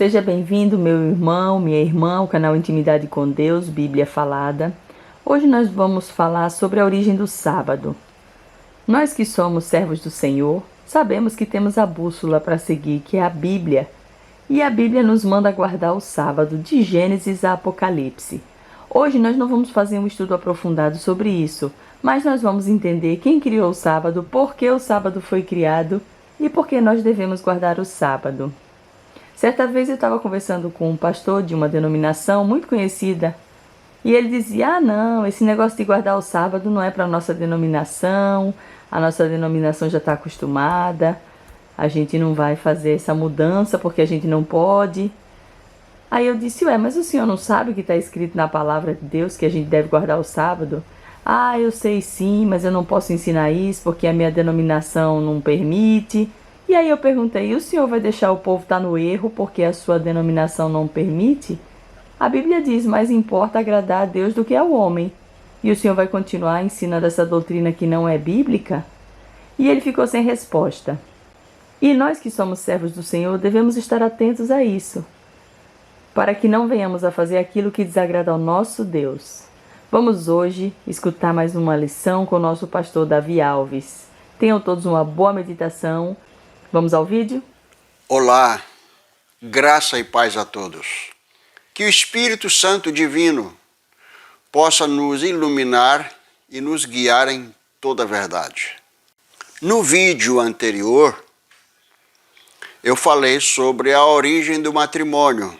Seja bem-vindo, meu irmão, minha irmã, ao canal Intimidade com Deus, Bíblia Falada. Hoje nós vamos falar sobre a origem do sábado. Nós que somos servos do Senhor, sabemos que temos a bússola para seguir, que é a Bíblia. E a Bíblia nos manda guardar o sábado, de Gênesis a Apocalipse. Hoje nós não vamos fazer um estudo aprofundado sobre isso, mas nós vamos entender quem criou o sábado, por que o sábado foi criado e por que nós devemos guardar o sábado. Certa vez eu estava conversando com um pastor de uma denominação muito conhecida e ele dizia: não, esse negócio de guardar o sábado não é para a nossa denominação já está acostumada, a gente não vai fazer essa mudança porque a gente não pode. Aí eu disse: ué, mas o senhor não sabe o que está escrito na palavra de Deus, que a gente deve guardar o sábado? Ah, eu sei sim, mas eu não posso ensinar isso porque a minha denominação não permite. E aí eu perguntei: o senhor vai deixar o povo estar no erro porque a sua denominação não permite? A Bíblia diz: mais importa agradar a Deus do que ao homem. E o senhor vai continuar ensinando essa doutrina que não é bíblica? E ele ficou sem resposta. E nós que somos servos do Senhor devemos estar atentos a isso, para que não venhamos a fazer aquilo que desagrada ao nosso Deus. Vamos hoje escutar mais uma lição com o nosso pastor Davi Alves. Tenham todos uma boa meditação. Vamos ao vídeo? Olá, graça e paz a todos. Que o Espírito Santo Divino possa nos iluminar e nos guiar em toda a verdade. No vídeo anterior, eu falei sobre a origem do matrimônio.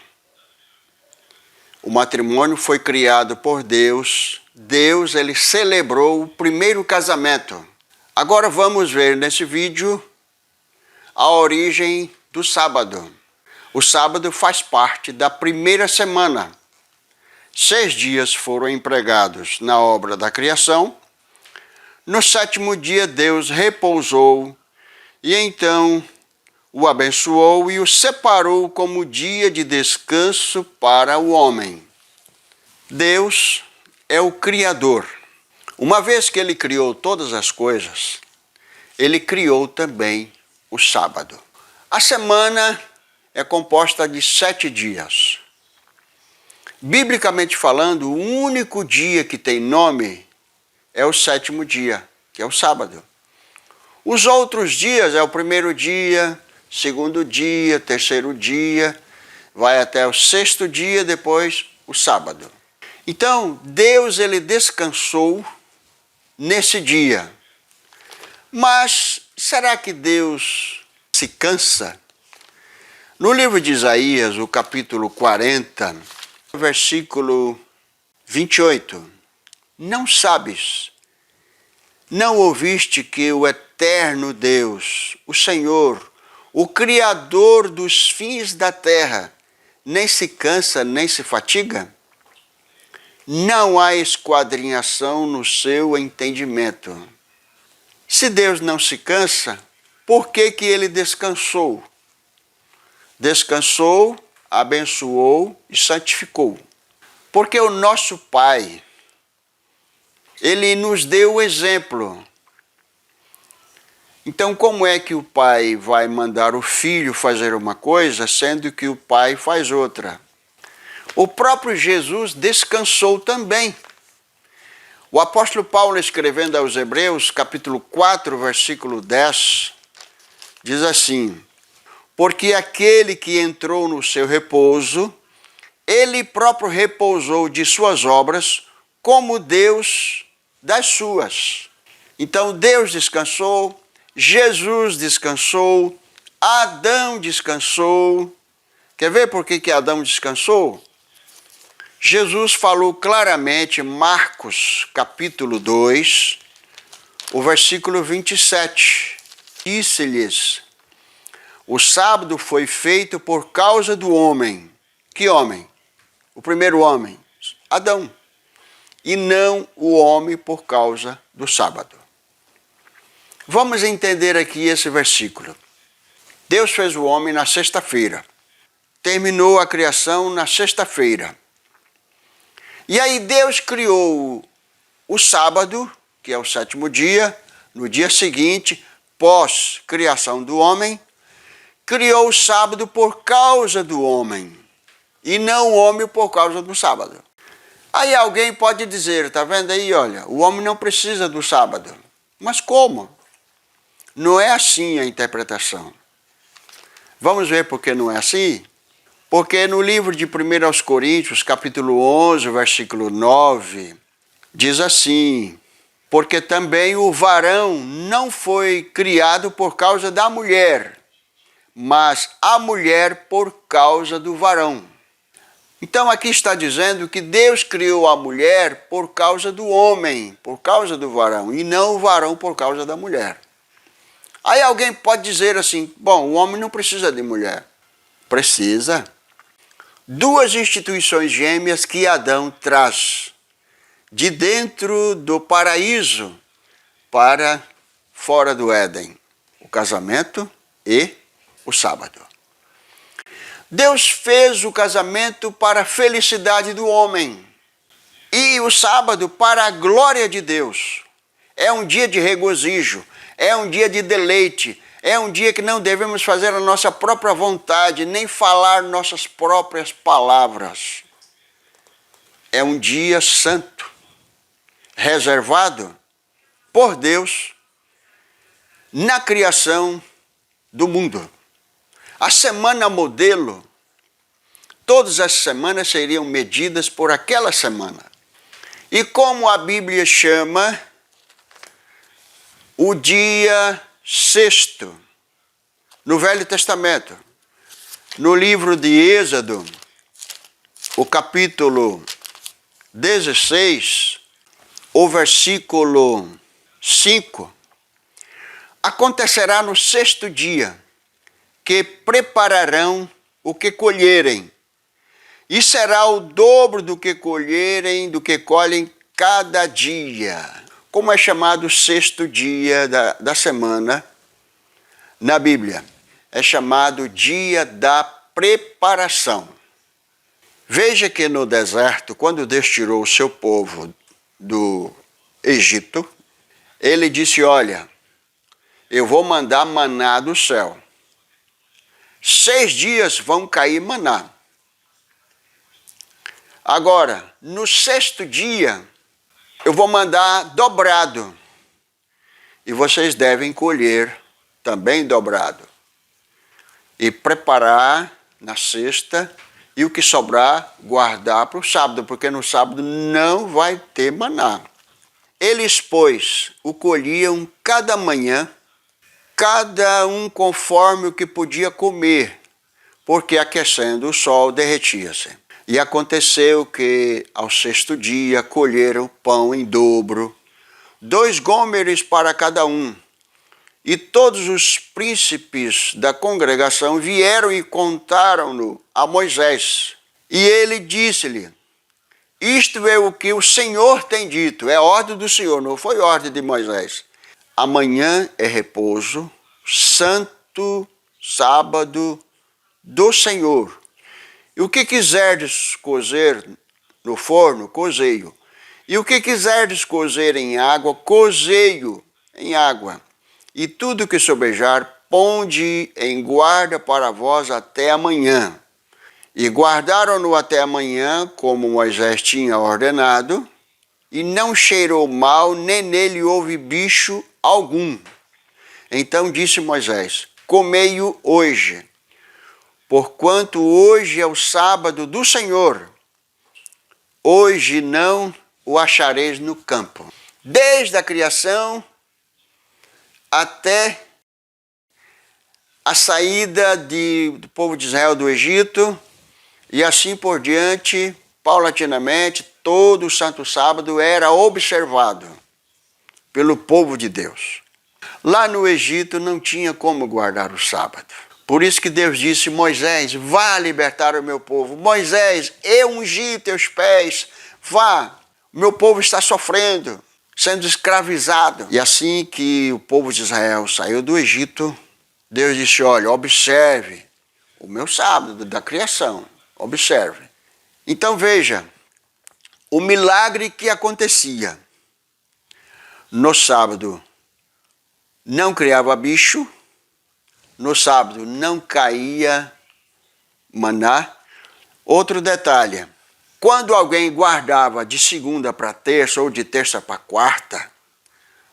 O matrimônio foi criado por Deus. Deus, ele celebrou o primeiro casamento. Agora vamos ver nesse vídeo a origem do sábado. O sábado faz parte da primeira semana. 6 dias foram empregados na obra da criação. No 7º dia, Deus repousou e então o abençoou e o separou como dia de descanso para o homem. Deus é o Criador. Uma vez que ele criou todas as coisas, ele criou também o sábado. A semana é composta de 7 dias. Biblicamente falando, o único dia que tem nome é o 7º dia, que é o sábado. Os outros dias é o primeiro dia, segundo dia, terceiro dia, vai até o 6º dia, depois o sábado. Então, Deus ele descansou nesse dia. Mas será que Deus se cansa? No livro de Isaías, o capítulo 40, versículo 28, não sabes, não ouviste que o eterno Deus, o Senhor, o Criador dos fins da terra, nem se cansa, nem se fatiga? Não há esquadrinhação no seu entendimento. Se Deus não se cansa, por que ele descansou? Descansou, abençoou e santificou. Porque o nosso Pai, ele nos deu o exemplo. Então, como é que o pai vai mandar o filho fazer uma coisa, sendo que o pai faz outra? O próprio Jesus descansou também. O apóstolo Paulo, escrevendo aos Hebreus, capítulo 4, versículo 10, diz assim: porque aquele que entrou no seu repouso, ele próprio repousou de suas obras, como Deus das suas. Então Deus descansou, Jesus descansou, Adão descansou. Quer ver por que Adão descansou? Jesus falou claramente, Marcos capítulo 2, o versículo 27. Disse-lhes: o sábado foi feito por causa do homem. Que homem? O primeiro homem, Adão. E não o homem por causa do sábado. Vamos entender aqui esse versículo. Deus fez o homem na sexta-feira. Terminou a criação na sexta-feira. E aí Deus criou o sábado, que é o 7º dia, no dia seguinte, pós-criação do homem, criou o sábado por causa do homem, e não o homem por causa do sábado. Aí alguém pode dizer, tá vendo aí, olha, o homem não precisa do sábado. Mas como? Não é assim a interpretação. Vamos ver por que não é assim? Porque no livro de 1 Coríntios, capítulo 11, versículo 9, diz assim: porque também o varão não foi criado por causa da mulher, mas a mulher por causa do varão. Então aqui está dizendo que Deus criou a mulher por causa do homem, por causa do varão, e não o varão por causa da mulher. Aí alguém pode dizer assim, bom, o homem não precisa de mulher. Precisa. Duas instituições gêmeas que Adão traz de dentro do paraíso para fora do Éden. O casamento e o sábado. Deus fez o casamento para a felicidade do homem e o sábado para a glória de Deus. É um dia de regozijo, é um dia de deleite, é um dia que não devemos fazer a nossa própria vontade, nem falar nossas próprias palavras. É um dia santo, reservado por Deus na criação do mundo. A semana modelo, todas as semanas seriam medidas por aquela semana. E como a Bíblia chama o dia sexto, no Velho Testamento, no livro de Êxodo, o capítulo 16, o versículo 5, acontecerá no sexto dia, que prepararão o que colherem, e será o dobro do que colherem, do que colhem cada dia. Como é chamado o sexto dia da semana na Bíblia? É chamado dia da preparação. Veja que no deserto, quando Deus tirou o seu povo do Egito, ele disse, olha, eu vou mandar maná do céu. 6 dias vão cair maná. Agora, no sexto dia, eu vou mandar dobrado. E vocês devem colher também dobrado. E preparar na sexta, e o que sobrar, guardar para o sábado, porque no sábado não vai ter maná. Eles, pois, o colhiam cada manhã, cada um conforme o que podia comer, porque aquecendo o sol derretia-se. E aconteceu que ao sexto dia colheram pão em dobro, 2 gômeres para cada um. E todos os príncipes da congregação vieram e contaram-no a Moisés. E ele disse-lhe, isto é o que o Senhor tem dito, é ordem do Senhor, não foi ordem de Moisés. Amanhã é repouso, santo sábado do Senhor. E o que quiserdes cozer no forno, cozei-o. E o que quiserdes cozer em água, cozei-o em água. E tudo que sobejar, ponde em guarda para vós até amanhã. E guardaram-no até amanhã, como Moisés tinha ordenado, e não cheirou mal, nem nele houve bicho algum. Então disse Moisés, comei-o hoje, porquanto hoje é o sábado do Senhor. Hoje não o achareis no campo. Desde a criação até a saída do povo de Israel do Egito, e assim por diante, paulatinamente, todo o Santo Sábado era observado pelo povo de Deus. Lá no Egito não tinha como guardar o sábado. Por isso que Deus disse, Moisés, vá libertar o meu povo. Moisés, eu ungi teus pés, vá, o meu povo está sofrendo, sendo escravizado. E assim que o povo de Israel saiu do Egito, Deus disse, olha, observe o meu sábado da criação, observe. Então veja, o milagre que acontecia no sábado não criava bicho, no sábado não caía maná. Outro detalhe, quando alguém guardava de segunda para terça ou de terça para quarta,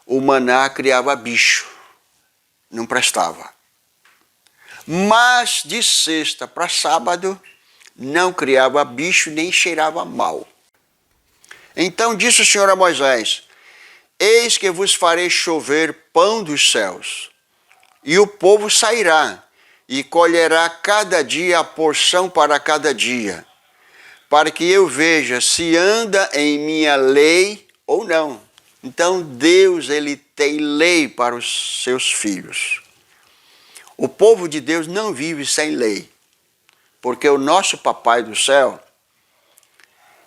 o maná criava bicho, não prestava. Mas de sexta para sábado, não criava bicho nem cheirava mal. Então disse o Senhor a Moisés: eis que vos farei chover pão dos céus, e o povo sairá e colherá cada dia a porção para cada dia, para que eu veja se anda em minha lei ou não. Então Deus, ele tem lei para os seus filhos. O povo de Deus não vive sem lei, porque o nosso Papai do céu,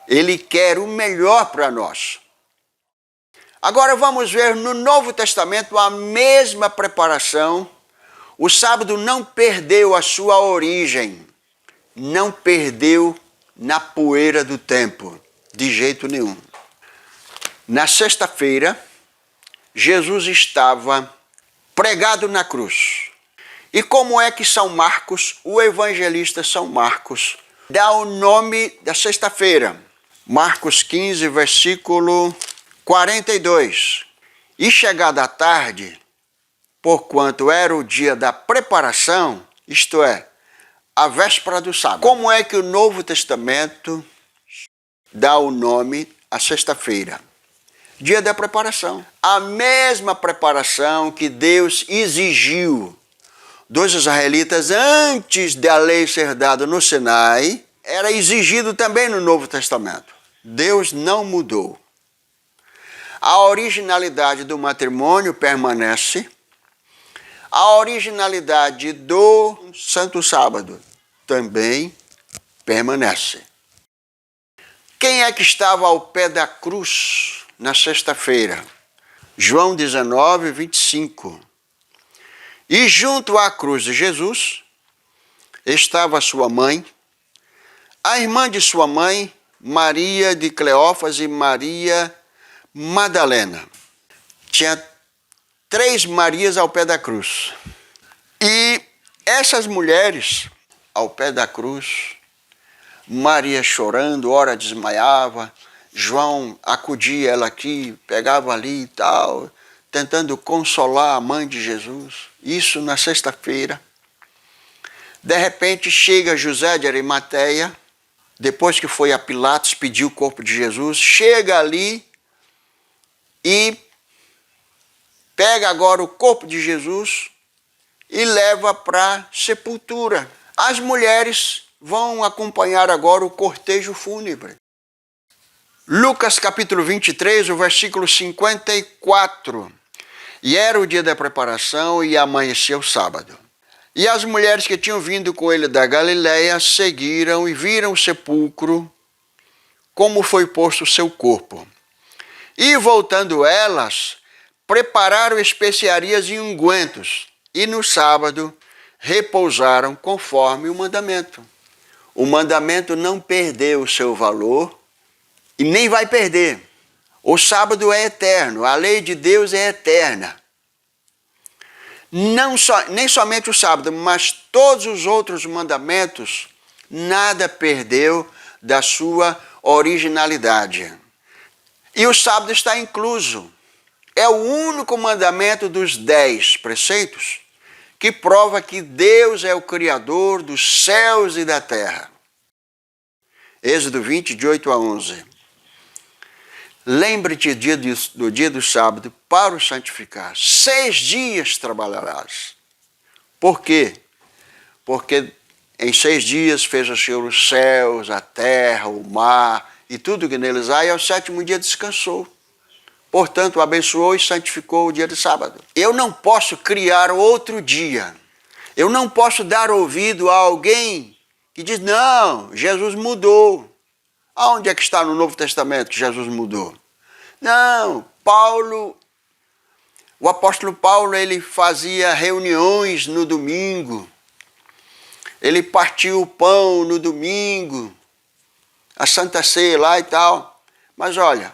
ele quer o melhor para nós. Agora vamos ver no Novo Testamento a mesma preparação. O sábado não perdeu a sua origem, não perdeu na poeira do tempo, de jeito nenhum. Na sexta-feira, Jesus estava pregado na cruz. E como é que São Marcos, o evangelista São Marcos, dá o nome da sexta-feira? Marcos 15, versículo 42. E chegada a tarde, porquanto era o dia da preparação, isto é, a véspera do sábado. Como é que o Novo Testamento dá o nome à sexta-feira? Dia da preparação. A mesma preparação que Deus exigiu dos israelitas antes da lei ser dada no Sinai, era exigido também no Novo Testamento. Deus não mudou. A originalidade do matrimônio permanece. A originalidade do Santo Sábado também permanece. Quem é que estava ao pé da cruz na sexta-feira? João 19, 25. E junto à cruz de Jesus estava sua mãe, a irmã de sua mãe, Maria de Cleófas e Maria Madalena. Tinha 3 Marias ao pé da cruz. E essas mulheres ao pé da cruz, Maria chorando, ora desmaiava, João acudia ela aqui, pegava ali e tal, tentando consolar a mãe de Jesus. Isso na sexta-feira. De repente chega José de Arimateia, depois que foi a Pilatos pedir o corpo de Jesus, chega ali e pega agora o corpo de Jesus e leva para a sepultura. As mulheres vão acompanhar agora o cortejo fúnebre. Lucas capítulo 23, o versículo 54. E era o dia da preparação e amanheceu o sábado. E as mulheres que tinham vindo com ele da Galiléia seguiram e viram o sepulcro, como foi posto o seu corpo. E voltando elas, prepararam especiarias e ungüentos, e no sábado repousaram conforme o mandamento. O mandamento não perdeu o seu valor e nem vai perder. O sábado é eterno, a lei de Deus é eterna. Nem somente o sábado, mas todos os outros mandamentos, nada perdeu da sua originalidade. E o sábado está incluso. É o único mandamento dos 10 preceitos que prova que Deus é o Criador dos céus e da terra. Êxodo 20, de 8 a 11. Lembre-te do dia do sábado para o santificar. 6 dias trabalharás. Por quê? Porque em 6 dias fez o Senhor os céus, a terra, o mar e tudo que neles há, e ao 7º dia descansou. Portanto, abençoou e santificou o dia de sábado. Eu não posso criar outro dia. Eu não posso dar ouvido a alguém que diz, não, Jesus mudou. Aonde é que está no Novo Testamento que Jesus mudou? Não, o apóstolo Paulo, ele fazia reuniões no domingo. Ele partia o pão no domingo, a Santa Ceia lá e tal. Mas olha,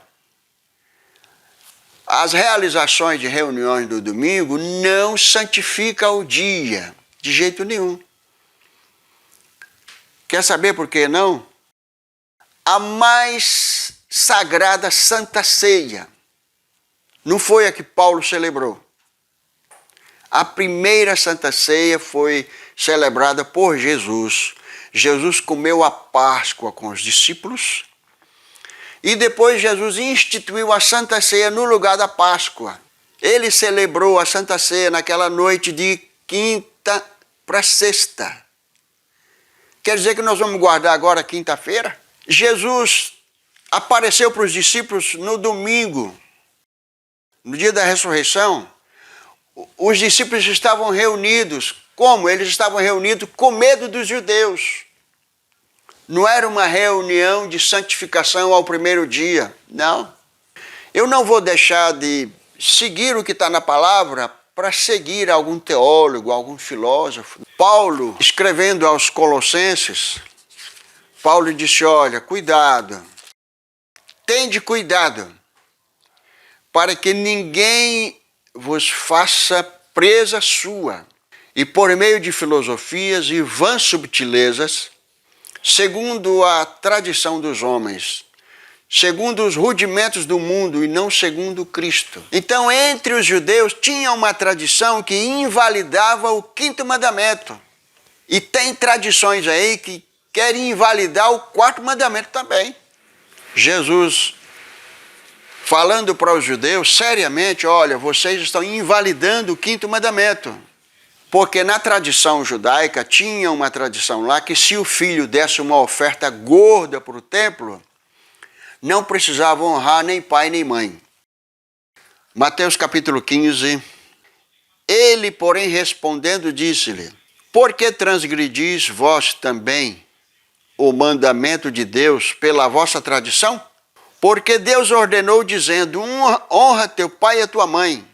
as realizações de reuniões do domingo não santificam o dia. De jeito nenhum. Quer saber por que não? A mais sagrada Santa Ceia não foi a que Paulo celebrou. A primeira Santa Ceia foi celebrada por Jesus. Jesus comeu a Páscoa com os discípulos e depois Jesus instituiu a Santa Ceia no lugar da Páscoa. Ele celebrou a Santa Ceia naquela noite de quinta para sexta. Quer dizer que nós vamos guardar agora quinta-feira? Jesus apareceu para os discípulos no domingo, no dia da ressurreição. Os discípulos estavam reunidos. Como? Eles estavam reunidos com medo dos judeus. Não era uma reunião de santificação ao primeiro dia, não. Eu não vou deixar de seguir o que está na palavra para seguir algum teólogo, algum filósofo. Paulo, escrevendo aos Colossenses, Paulo disse, olha, cuidado, tende cuidado, para que ninguém vos faça presa sua, e por meio de filosofias e vãs subtilezas, segundo a tradição dos homens, segundo os rudimentos do mundo e não segundo Cristo. Então, entre os judeus tinha uma tradição que invalidava o quinto mandamento. E tem tradições aí que querem invalidar o quarto mandamento também. Jesus, falando para os judeus seriamente, olha, vocês estão invalidando o quinto mandamento. Porque na tradição judaica tinha uma tradição lá que se o filho desse uma oferta gorda para o templo, não precisava honrar nem pai nem mãe. Mateus capítulo 15. Ele, porém, respondendo, disse-lhe, por que transgredis vós também o mandamento de Deus pela vossa tradição? Porque Deus ordenou, dizendo, honra teu pai e a tua mãe,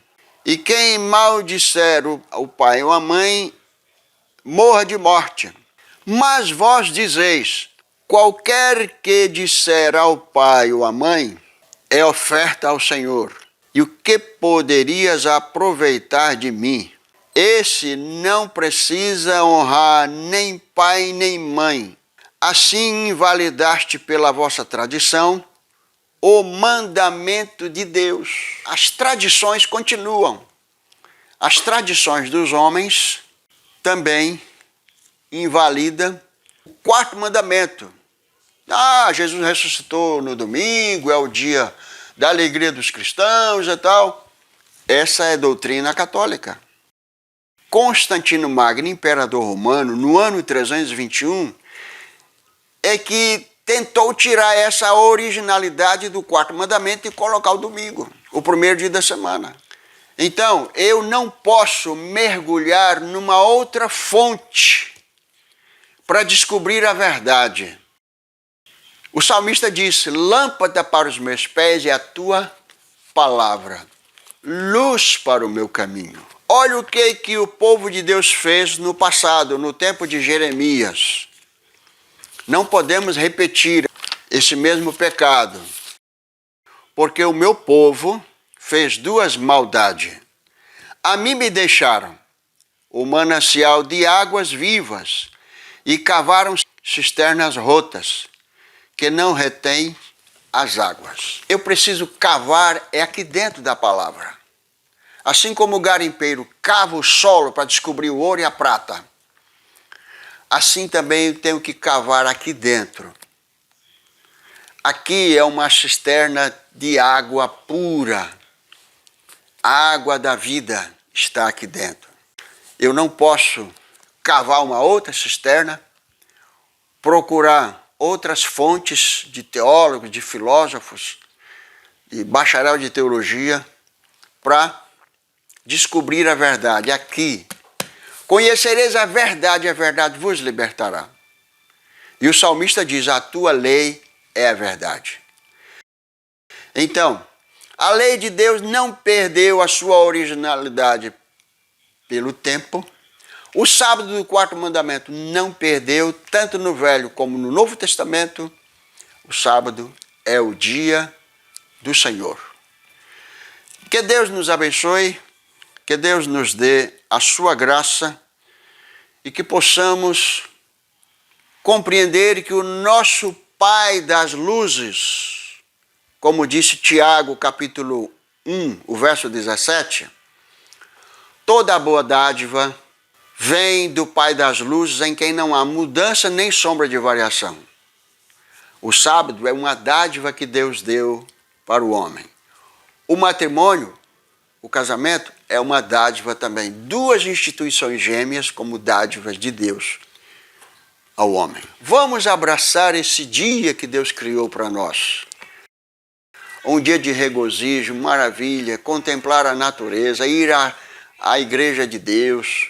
e quem maldisser o pai ou a mãe, morra de morte. Mas vós dizeis, qualquer que disser ao pai ou à mãe, é oferta ao Senhor. E o que poderias aproveitar de mim? Esse não precisa honrar nem pai nem mãe. Assim invalidaste pela vossa tradição o mandamento de Deus. As tradições continuam. As tradições dos homens também invalidam o quarto mandamento. Jesus ressuscitou no domingo, é o dia da alegria dos cristãos e tal. Essa é a doutrina católica. Constantino Magno, imperador romano, no ano 321, é que tentou tirar essa originalidade do quarto mandamento e colocar o domingo, o primeiro dia da semana. Então, eu não posso mergulhar numa outra fonte para descobrir a verdade. O salmista disse, lâmpada para os meus pés é a tua palavra, luz para o meu caminho. Olha o que o povo de Deus fez no passado, no tempo de Jeremias. Não podemos repetir esse mesmo pecado, porque o meu povo fez duas maldades. A mim me deixaram o manancial de águas vivas e cavaram cisternas rotas, que não retém as águas. Eu preciso cavar aqui dentro da palavra. Assim como o garimpeiro cava o solo para descobrir o ouro e a prata, assim também eu tenho que cavar aqui dentro. Aqui é uma cisterna de água pura. A água da vida está aqui dentro. Eu não posso cavar uma outra cisterna, procurar outras fontes de teólogos, de filósofos, de bacharel de teologia, para descobrir a verdade. Aqui, conhecereis a verdade vos libertará. E o salmista diz, a tua lei é a verdade. Então, a lei de Deus não perdeu a sua originalidade pelo tempo. O sábado do quarto mandamento não perdeu, tanto no Velho como no Novo Testamento. O sábado é o dia do Senhor. Que Deus nos abençoe, que Deus nos dê a sua graça e que possamos compreender que o nosso Pai das luzes, como disse Tiago, capítulo 1, o verso 17, toda a boa dádiva vem do Pai das luzes, em quem não há mudança nem sombra de variação. O sábado é uma dádiva que Deus deu para o homem. O matrimônio, o casamento, é uma dádiva também. Duas instituições gêmeas como dádivas de Deus ao homem. Vamos abraçar esse dia que Deus criou para nós. Um dia de regozijo, maravilha, contemplar a natureza, ir à igreja de Deus,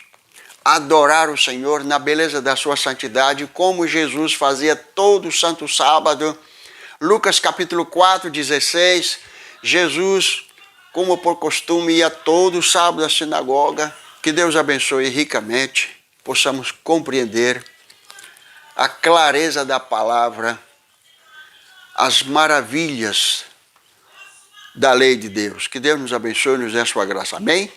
adorar o Senhor na beleza da sua santidade, como Jesus fazia todo santo sábado. Lucas capítulo 4, 16, Jesus, como por costume, ia todo sábado à sinagoga. Que Deus abençoe ricamente, possamos compreender a clareza da palavra, as maravilhas da lei de Deus. Que Deus nos abençoe e nos dê a sua graça. Amém?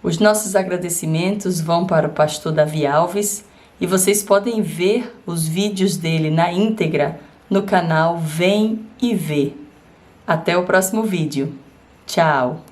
Os nossos agradecimentos vão para o pastor Davi Alves e vocês podem ver os vídeos dele na íntegra no canal Vem e Vê. Até o próximo vídeo. Tchau!